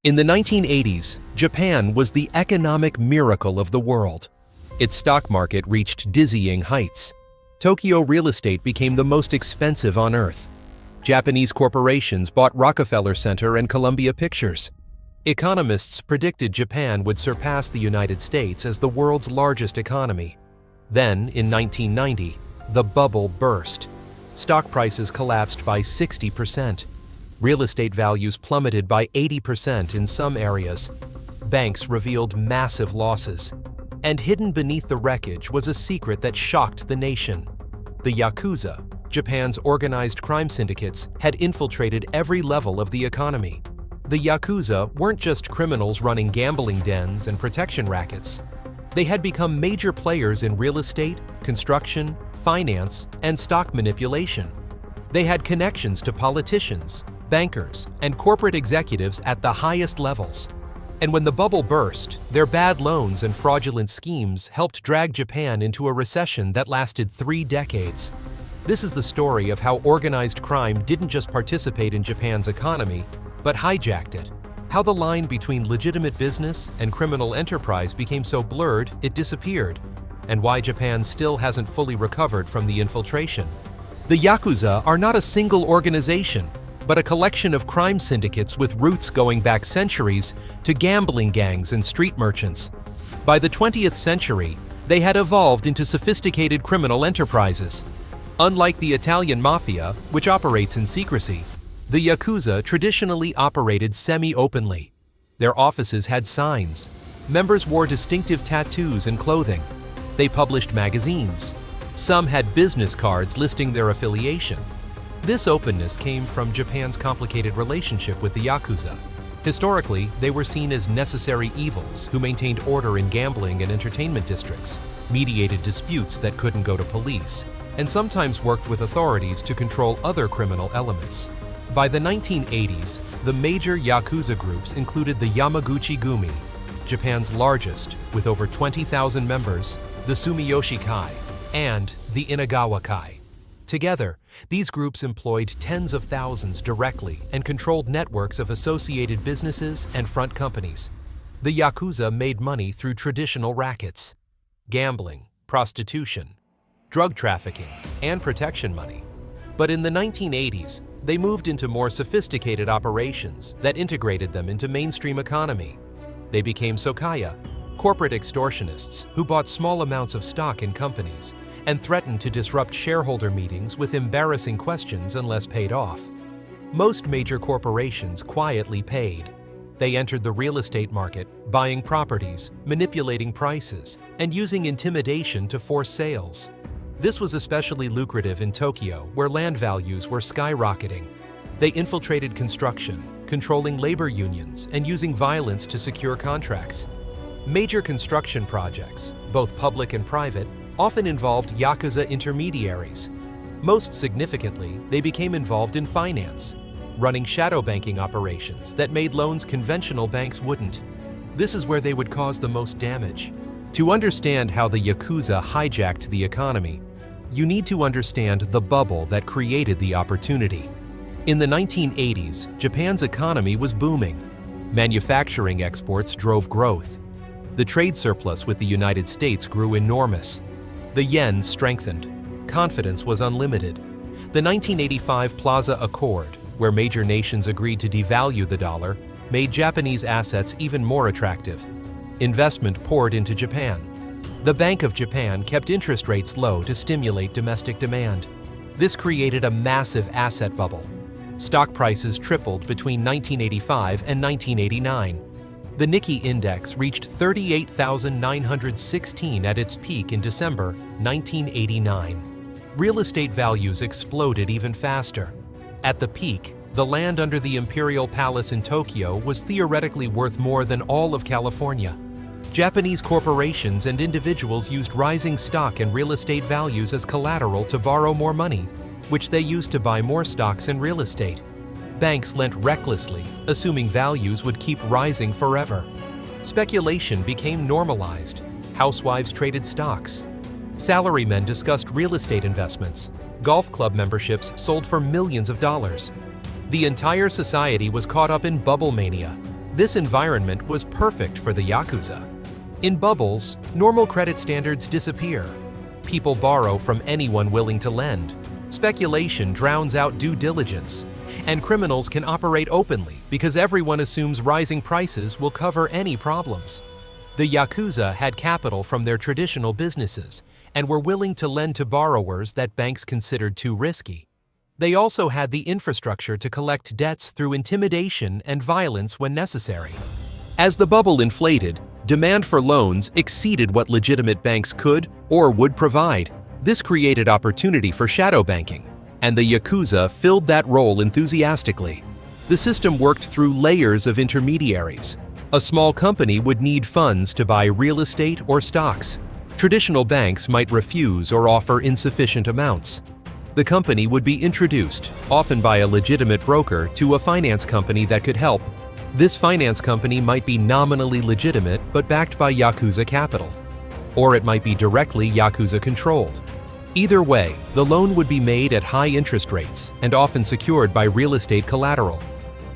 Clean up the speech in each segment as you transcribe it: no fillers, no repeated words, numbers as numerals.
In the 1980s, Japan was the economic miracle of the world. Its stock market reached dizzying heights. Tokyo real estate became the most expensive on earth. Japanese corporations bought Rockefeller Center and Columbia Pictures. Economists predicted Japan would surpass the United States as the world's largest economy. Then, in 1990, the bubble burst. Stock prices collapsed by 60%. Real estate values plummeted by 80% in some areas. Banks revealed massive losses. And hidden beneath the wreckage was a secret that shocked the nation. The Yakuza, Japan's organized crime syndicates, had infiltrated every level of the economy. The Yakuza weren't just criminals running gambling dens and protection rackets. They had become major players in real estate, construction, finance, and stock manipulation. They had connections to politicians, bankers, and corporate executives at the highest levels. And when the bubble burst, their bad loans and fraudulent schemes helped drag Japan into a recession that lasted 3 decades. This is the story of how organized crime didn't just participate in Japan's economy, but hijacked it. How the line between legitimate business and criminal enterprise became so blurred it disappeared, and why Japan still hasn't fully recovered from the infiltration. The Yakuza are not a single organization, but a collection of crime syndicates with roots going back centuries to gambling gangs and street merchants. By the 20th century, they had evolved into sophisticated criminal enterprises. Unlike the Italian Mafia, which operates in secrecy, the Yakuza traditionally operated semi-openly. Their offices had signs. Members wore distinctive tattoos and clothing. They published magazines. Some had business cards listing their affiliation. This openness came from Japan's complicated relationship with the Yakuza. Historically, they were seen as necessary evils who maintained order in gambling and entertainment districts, mediated disputes that couldn't go to police, and sometimes worked with authorities to control other criminal elements. By the 1980s, the major Yakuza groups included the Yamaguchi-gumi, Japan's largest, with over 20,000 members, the Sumiyoshi-kai, and the Inagawa-kai. Together, these groups employed tens of thousands directly and controlled networks of associated businesses and front companies. The Yakuza made money through traditional rackets: gambling, prostitution, drug trafficking, and protection money. But in the 1980s, they moved into more sophisticated operations that integrated them into mainstream economy. They became Sokaya, corporate extortionists who bought small amounts of stock in companies and threatened to disrupt shareholder meetings with embarrassing questions unless paid off. Most major corporations quietly paid. They entered the real estate market, buying properties, manipulating prices, and using intimidation to force sales. This was especially lucrative in Tokyo, where land values were skyrocketing. They infiltrated construction, controlling labor unions and using violence to secure contracts. Major construction projects, both public and private, often involved Yakuza intermediaries. Most significantly, they became involved in finance, running shadow banking operations that made loans conventional banks wouldn't. This is where they would cause the most damage. To understand how the Yakuza hijacked the economy, you need to understand the bubble that created the opportunity. In the 1980s, Japan's economy was booming. Manufacturing exports drove growth. The trade surplus with the United States grew enormous. The yen strengthened. Confidence was unlimited. The 1985 Plaza Accord, where major nations agreed to devalue the dollar, made Japanese assets even more attractive. Investment poured into Japan. The Bank of Japan kept interest rates low to stimulate domestic demand. This created a massive asset bubble. Stock prices tripled between 1985 and 1989. The Nikkei index reached 38,916 at its peak in December 1989. Real estate values exploded even faster. At the peak, the land under the Imperial Palace in Tokyo was theoretically worth more than all of California. Japanese corporations and individuals used rising stock and real estate values as collateral to borrow more money, which they used to buy more stocks and real estate. Banks lent recklessly, assuming values would keep rising forever. Speculation became normalized. Housewives traded stocks. Salarymen discussed real estate investments. Golf club memberships sold for millions of dollars. The entire society was caught up in bubble mania. This environment was perfect for the Yakuza. In bubbles, normal credit standards disappear. People borrow from anyone willing to lend. Speculation drowns out due diligence. And criminals can operate openly because everyone assumes rising prices will cover any problems. The Yakuza had capital from their traditional businesses and were willing to lend to borrowers that banks considered too risky. They also had the infrastructure to collect debts through intimidation and violence when necessary. As the bubble inflated, demand for loans exceeded what legitimate banks could or would provide. This created opportunity for shadow banking, and the Yakuza filled that role enthusiastically. The system worked through layers of intermediaries. A small company would need funds to buy real estate or stocks. Traditional banks might refuse or offer insufficient amounts. The company would be introduced, often by a legitimate broker, to a finance company that could help. This finance company might be nominally legitimate but backed by Yakuza capital. Or it might be directly Yakuza controlled. Either way, the loan would be made at high interest rates and often secured by real estate collateral.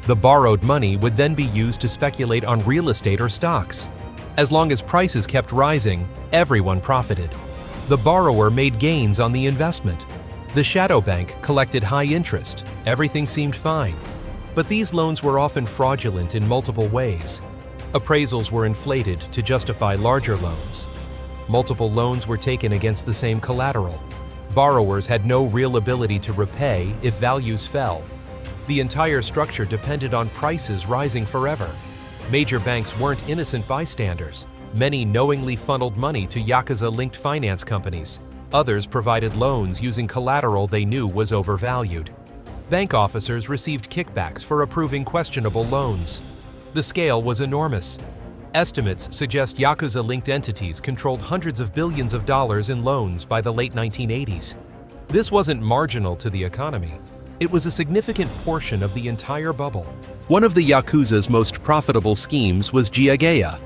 The borrowed money would then be used to speculate on real estate or stocks. As long as prices kept rising, everyone profited. The borrower made gains on the investment. The shadow bank collected high interest. Everything seemed fine. But these loans were often fraudulent in multiple ways. Appraisals were inflated to justify larger loans. Multiple loans were taken against the same collateral. Borrowers had no real ability to repay if values fell. The entire structure depended on prices rising forever. Major banks weren't innocent bystanders. Many knowingly funneled money to Yakuza-linked finance companies. Others provided loans using collateral they knew was overvalued. Bank officers received kickbacks for approving questionable loans. The scale was enormous. Estimates suggest Yakuza-linked entities controlled hundreds of billions of dollars in loans by the late 1980s. This wasn't marginal to the economy. It was a significant portion of the entire bubble. One of the Yakuza's most profitable schemes was jiageya,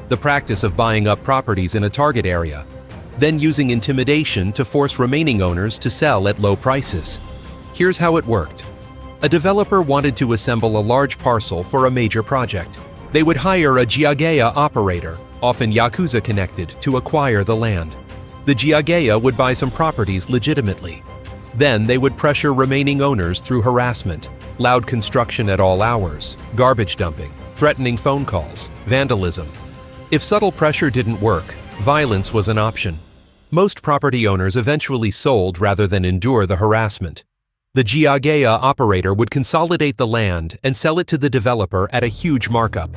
the practice of buying up properties in a target area, then using intimidation to force remaining owners to sell at low prices. Here's how it worked. A developer wanted to assemble a large parcel for a major project. They would hire a jiageya operator, often Yakuza connected, to acquire the land. The jiageya would buy some properties legitimately. Then they would pressure remaining owners through harassment, loud construction at all hours, garbage dumping, threatening phone calls, vandalism. If subtle pressure didn't work, violence was an option. Most property owners eventually sold rather than endure the harassment. The jiageya operator would consolidate the land and sell it to the developer at a huge markup.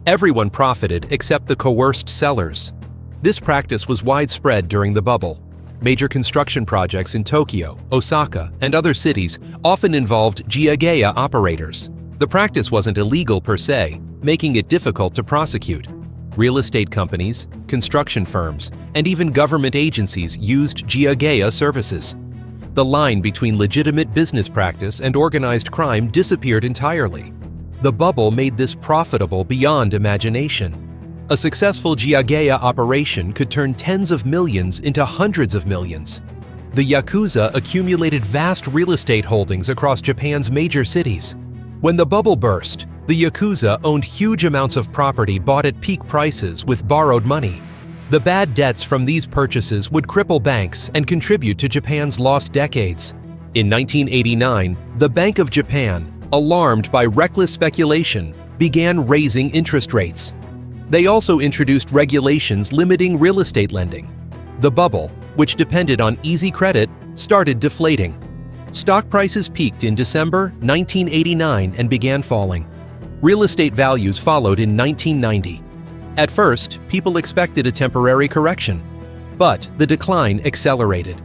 Everyone profited except the coerced sellers. This practice was widespread during the bubble. Major construction projects in Tokyo, Osaka, and other cities often involved jiageya operators. The practice wasn't illegal per se, making it difficult to prosecute. Real estate companies, construction firms, and even government agencies used jiageya services. The line between legitimate business practice and organized crime disappeared entirely. The bubble made this profitable beyond imagination. A successful jiageya operation could turn tens of millions into hundreds of millions. The Yakuza accumulated vast real estate holdings across Japan's major cities. When the bubble burst, the Yakuza owned huge amounts of property bought at peak prices with borrowed money. The bad debts from these purchases would cripple banks and contribute to Japan's lost decades. In 1989, the Bank of Japan, alarmed by reckless speculation, began raising interest rates. They also introduced regulations limiting real estate lending. The bubble, which depended on easy credit, started deflating. Stock prices peaked in December 1989 and began falling. Real estate values followed in 1990. At first, people expected a temporary correction, but the decline accelerated.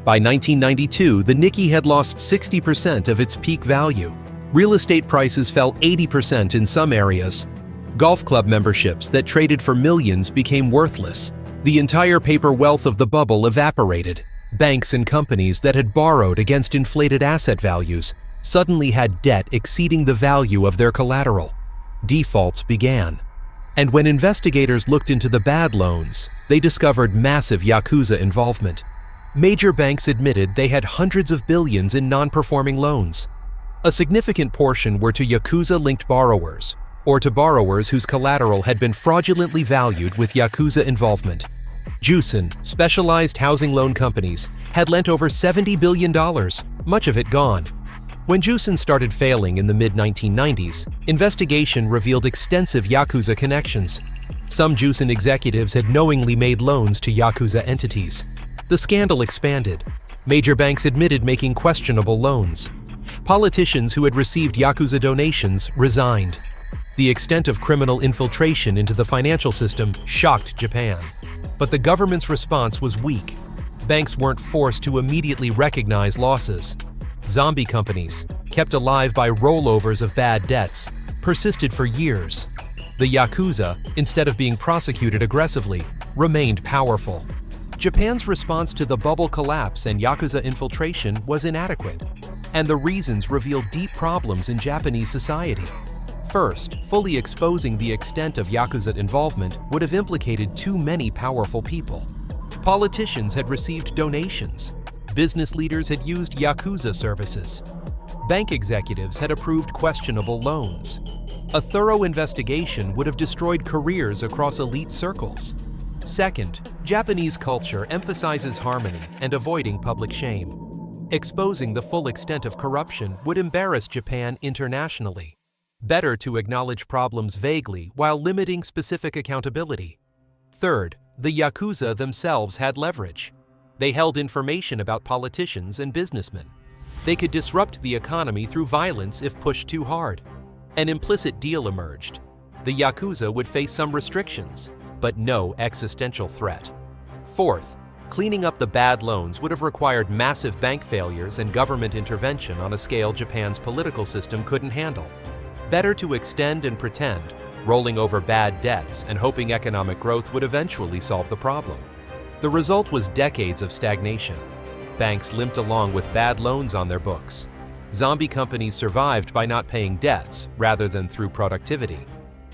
By 1992, the Nikkei had lost 60% of its peak value. Real estate prices fell 80% in some areas. Golf club memberships that traded for millions became worthless. The entire paper wealth of the bubble evaporated. Banks and companies that had borrowed against inflated asset values suddenly had debt exceeding the value of their collateral. Defaults began. And when investigators looked into the bad loans, they discovered massive Yakuza involvement. Major banks admitted they had hundreds of billions in non-performing loans. A significant portion were to Yakuza-linked borrowers, or to borrowers whose collateral had been fraudulently valued with Yakuza involvement. Jusen, specialized housing loan companies, had lent over $70 billion, much of it gone. When Jusen started failing in the mid-1990s, investigation revealed extensive Yakuza connections. Some Jusen executives had knowingly made loans to Yakuza entities. The scandal expanded. Major banks admitted making questionable loans. Politicians who had received Yakuza donations resigned. The extent of criminal infiltration into the financial system shocked Japan. But the government's response was weak. Banks weren't forced to immediately recognize losses. Zombie companies, kept alive by rollovers of bad debts, persisted for years. The Yakuza, instead of being prosecuted aggressively, remained powerful. Japan's response to the bubble collapse and Yakuza infiltration was inadequate, and the reasons reveal deep problems in Japanese society. First, fully exposing the extent of Yakuza involvement would have implicated too many powerful people. Politicians had received donations. Business leaders had used Yakuza services. Bank executives had approved questionable loans. A thorough investigation would have destroyed careers across elite circles. Second, Japanese culture emphasizes harmony and avoiding public shame. Exposing the full extent of corruption would embarrass Japan internationally. Better to acknowledge problems vaguely while limiting specific accountability. Third, the Yakuza themselves had leverage. They held information about politicians and businessmen. They could disrupt the economy through violence if pushed too hard. An implicit deal emerged. The Yakuza would face some restrictions, but no existential threat. Fourth, cleaning up the bad loans would have required massive bank failures and government intervention on a scale Japan's political system couldn't handle. Better to extend and pretend, rolling over bad debts and hoping economic growth would eventually solve the problem. The result was decades of stagnation. Banks limped along with bad loans on their books. Zombie companies survived by not paying debts rather than through productivity.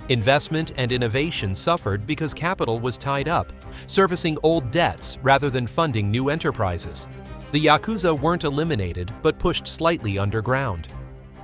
Investment and innovation suffered because capital was tied up, servicing old debts rather than funding new enterprises. The Yakuza weren't eliminated but pushed slightly underground.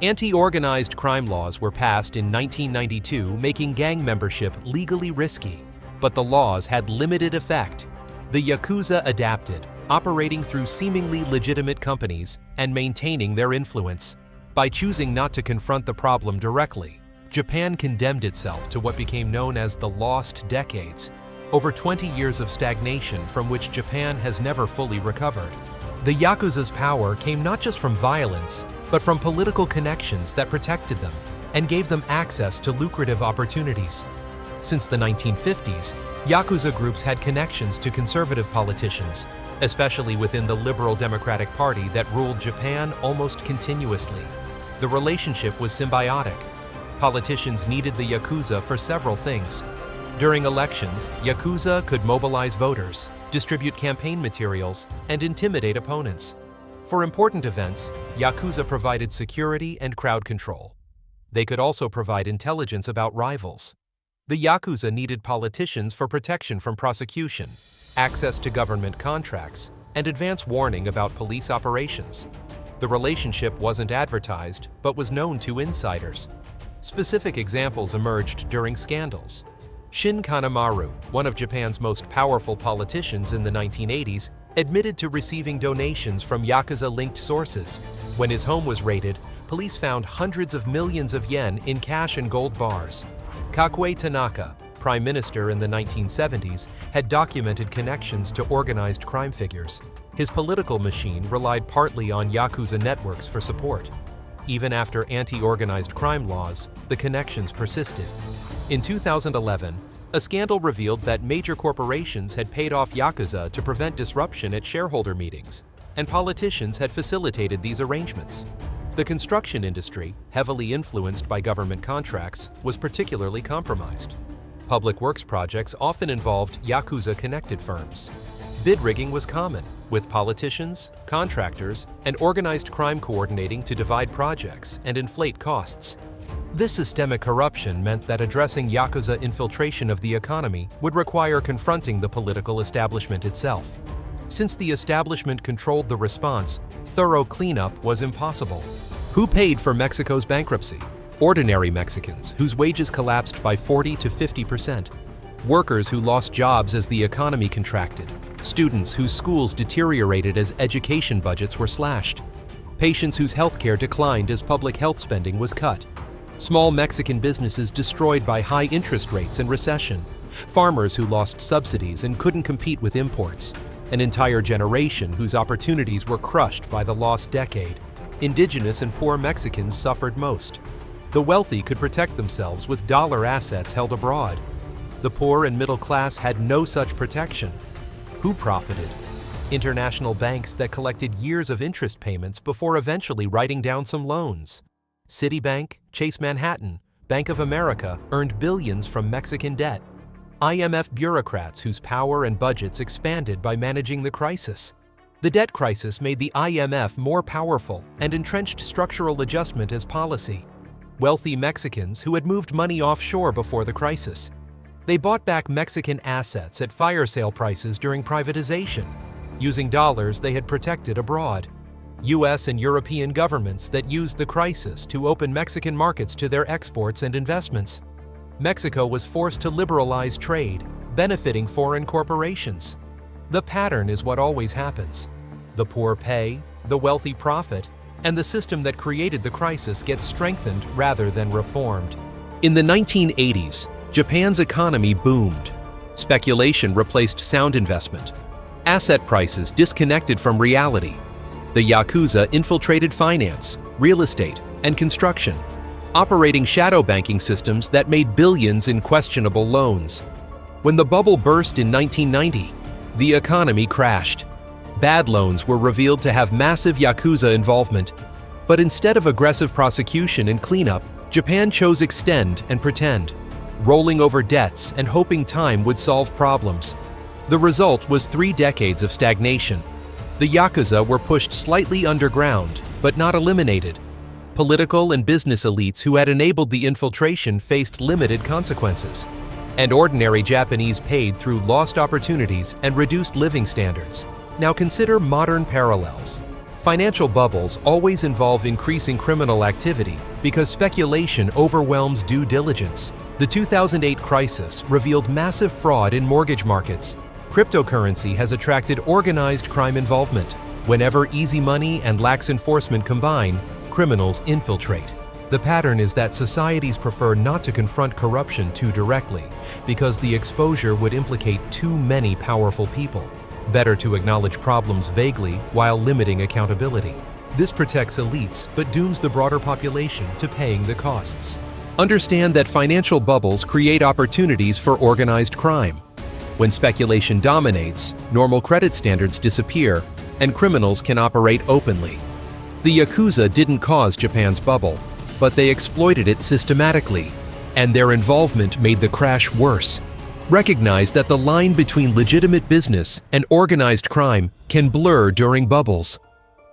Anti-organized crime laws were passed in 1992, making gang membership legally risky. But the laws had limited effect. The Yakuza adapted, operating through seemingly legitimate companies and maintaining their influence. By choosing not to confront the problem directly, Japan condemned itself to what became known as the Lost Decades, over 20 years of stagnation from which Japan has never fully recovered. The Yakuza's power came not just from violence, but from political connections that protected them and gave them access to lucrative opportunities. Since the 1950s, Yakuza groups had connections to conservative politicians, especially within the Liberal Democratic Party that ruled Japan almost continuously. The relationship was symbiotic. Politicians needed the Yakuza for several things. During elections, Yakuza could mobilize voters, distribute campaign materials, and intimidate opponents. For important events, Yakuza provided security and crowd control. They could also provide intelligence about rivals. The Yakuza needed politicians for protection from prosecution, access to government contracts, and advance warning about police operations. The relationship wasn't advertised, but was known to insiders. Specific examples emerged during scandals. Shin Kanemaru, one of Japan's most powerful politicians in the 1980s, admitted to receiving donations from Yakuza-linked sources. When his home was raided, police found hundreds of millions of yen in cash and gold bars. Kakue Tanaka, prime minister in the 1970s, had documented connections to organized crime figures. His political machine relied partly on Yakuza networks for support. Even after anti-organized crime laws, the connections persisted. In 2011, a scandal revealed that major corporations had paid off Yakuza to prevent disruption at shareholder meetings, and politicians had facilitated these arrangements. The construction industry, heavily influenced by government contracts, was particularly compromised. Public works projects often involved Yakuza-connected firms. Bid rigging was common, with politicians, contractors, and organized crime coordinating to divide projects and inflate costs. This systemic corruption meant that addressing Yakuza infiltration of the economy would require confronting the political establishment itself. Since the establishment controlled the response, thorough cleanup was impossible. Who paid for Mexico's bankruptcy? Ordinary Mexicans, whose wages collapsed by 40 to 50%. Workers who lost jobs as the economy contracted. Students whose schools deteriorated as education budgets were slashed. Patients whose healthcare declined as public health spending was cut. Small Mexican businesses destroyed by high interest rates and recession. Farmers who lost subsidies and couldn't compete with imports. An entire generation whose opportunities were crushed by the lost decade. Indigenous and poor Mexicans suffered most. The wealthy could protect themselves with dollar assets held abroad. The poor and middle class had no such protection. Who profited? International banks that collected years of interest payments before eventually writing down some loans. Citibank, Chase Manhattan, Bank of America earned billions from Mexican debt. IMF bureaucrats whose power and budgets expanded by managing the crisis. The debt crisis made the IMF more powerful and entrenched structural adjustment as policy. Wealthy Mexicans who had moved money offshore before the crisis. They bought back Mexican assets at fire sale prices during privatization, using dollars they had protected abroad. US and European governments that used the crisis to open Mexican markets to their exports and investments. Mexico was forced to liberalize trade, benefiting foreign corporations. The pattern is what always happens. The poor pay, the wealthy profit, and the system that created the crisis gets strengthened rather than reformed. In the 1980s, Japan's economy boomed. Speculation replaced sound investment. Asset prices disconnected from reality. The Yakuza infiltrated finance, real estate, and construction, operating shadow banking systems that made billions in questionable loans. When the bubble burst in 1990, the economy crashed. Bad loans were revealed to have massive Yakuza involvement. But instead of aggressive prosecution and cleanup, Japan chose extend and pretend, rolling over debts and hoping time would solve problems. The result was 3 decades of stagnation. The Yakuza were pushed slightly underground, but not eliminated. Political and business elites who had enabled the infiltration faced limited consequences. And ordinary Japanese paid through lost opportunities and reduced living standards. Now consider modern parallels. Financial bubbles always involve increasing criminal activity because speculation overwhelms due diligence. The 2008 crisis revealed massive fraud in mortgage markets. Cryptocurrency has attracted organized crime involvement. Whenever easy money and lax enforcement combine, criminals infiltrate. The pattern is that societies prefer not to confront corruption too directly because the exposure would implicate too many powerful people. Better to acknowledge problems vaguely while limiting accountability. This protects elites but dooms the broader population to paying the costs. Understand that financial bubbles create opportunities for organized crime. When speculation dominates, normal credit standards disappear, and criminals can operate openly. The Yakuza didn't cause Japan's bubble, but they exploited it systematically, and their involvement made the crash worse. Recognize that the line between legitimate business and organized crime can blur during bubbles.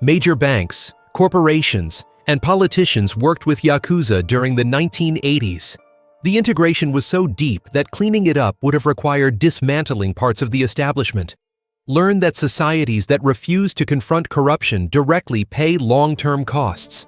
Major banks, corporations, and politicians worked with Yakuza during the 1980s. The integration was so deep that cleaning it up would have required dismantling parts of the establishment. Learn that societies that refuse to confront corruption directly pay long-term costs.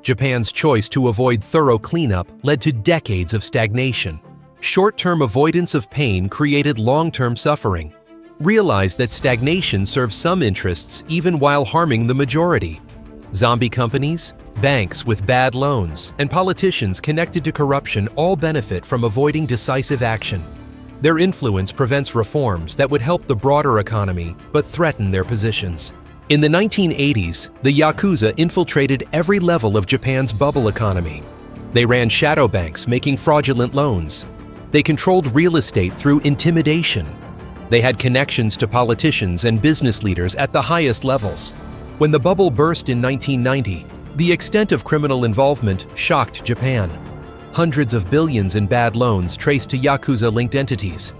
Japan's choice to avoid thorough cleanup led to decades of stagnation. Short-term avoidance of pain created long-term suffering. Realize that stagnation serves some interests even while harming the majority. Zombie companies, banks with bad loans, and politicians connected to corruption all benefit from avoiding decisive action. Their influence prevents reforms that would help the broader economy but threaten their positions. In the 1980s, the Yakuza infiltrated every level of Japan's bubble economy. They ran shadow banks making fraudulent loans. They controlled real estate through intimidation. They had connections to politicians and business leaders at the highest levels. When the bubble burst in 1990, the extent of criminal involvement shocked Japan. Hundreds of billions in bad loans traced to Yakuza-linked entities.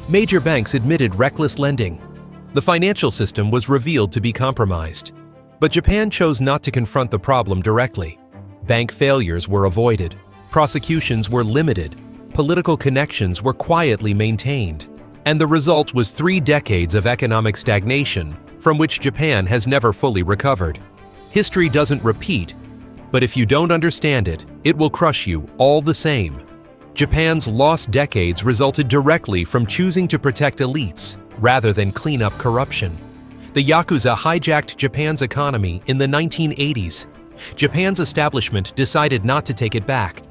Major banks admitted reckless lending. The financial system was revealed to be compromised. But Japan chose not to confront the problem directly. Bank failures were avoided. Prosecutions were limited. Political connections were quietly maintained. And the result was 3 decades of economic stagnation, from which Japan has never fully recovered. History doesn't repeat, But if you don't understand it, it will crush you all the same. Japan's lost decades resulted directly from choosing to protect elites rather than clean up corruption. The Yakuza hijacked Japan's economy in the 1980s. Japan's establishment decided not to take it back,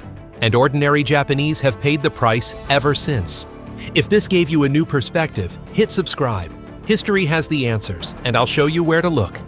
and ordinary Japanese have paid the price ever since. If this gave you a new perspective, hit subscribe. History has the answers, and I'll show you where to look.